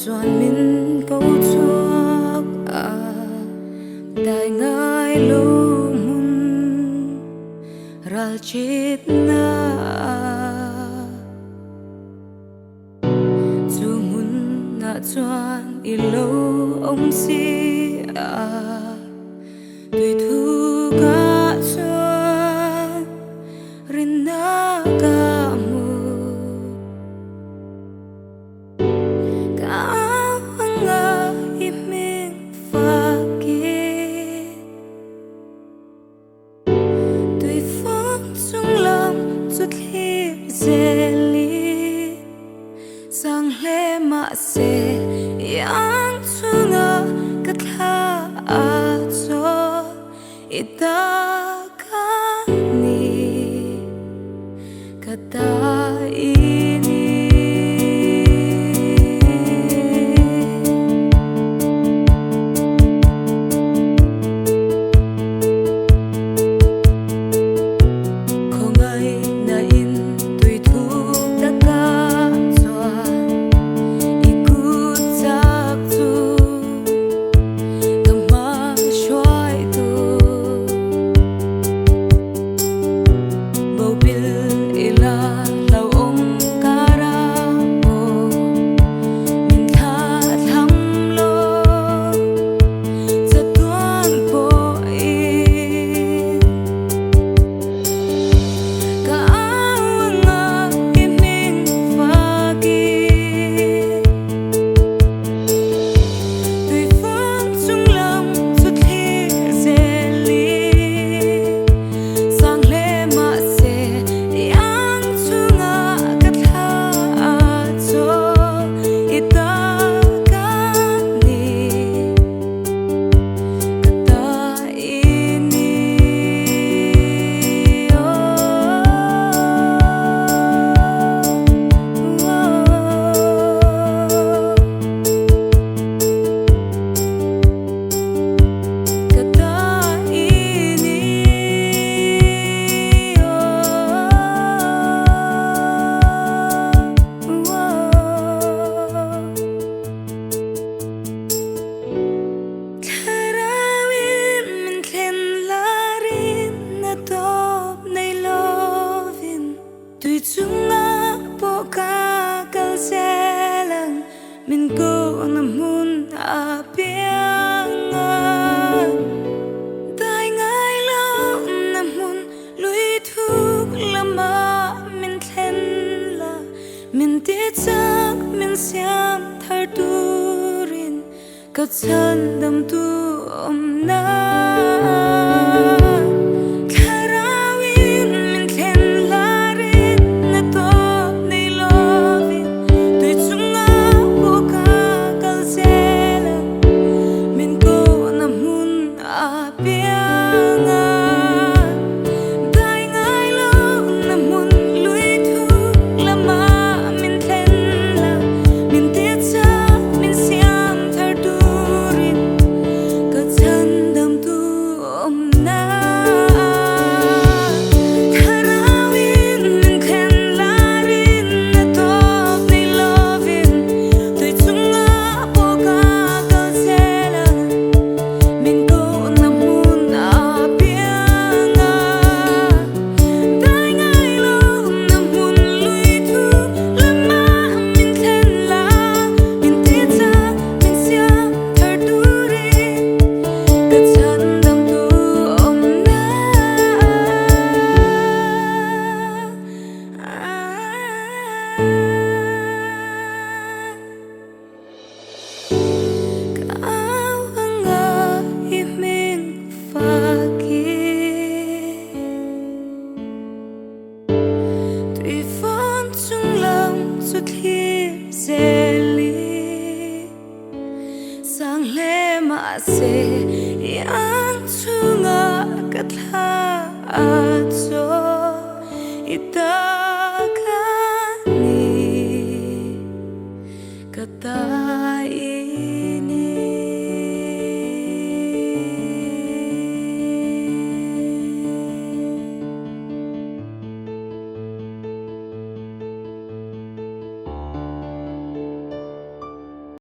chuan min câu chuak dai ngai lo mun ral chit na chu mun na chuan I lo ong si tui thu ka chuan rin na ka mu ka anga I ming fakit tui phong chung lam chút hi zeli sang le ma se yang chunga katha a cho ita ka ni kata ini kongai na in tui thu ta ka chuan ikut chak chu kama shwai tu bo bil ila lau om kara bo min tha tham lo za tuan po in ka anga I ming fakit tui phong chung lam chút hi zeli sang le ma se yang chunga katha a cho ita ka ni kata ini kata ini Tharawin min thlen larin na top nei lovin tui chunga po ka kal selang min ko na mun a pianga dai ngai lo na mun lui thuk lama min thlen la min ti chak min siam thar turin ka chan dam tu om na Tharawin min thlen larin na top nei lovin tui chunga po ka kal selang min ko na mun a pianga dai ngai lo na mun lui thuk lama min thlen la min ti chak min siam thar turin ka chan dam tu om na Tharawin min thlen larin na top nei lovin tui chunga po ka kal selang min ko na mun a pianga dai ngai lo na mun lui thuk lama min thlen la min ti chak min siam thar turin ka chan dam tu om na ka anga I ming fakit tui phong chung lam chút hi zeli sang le ma se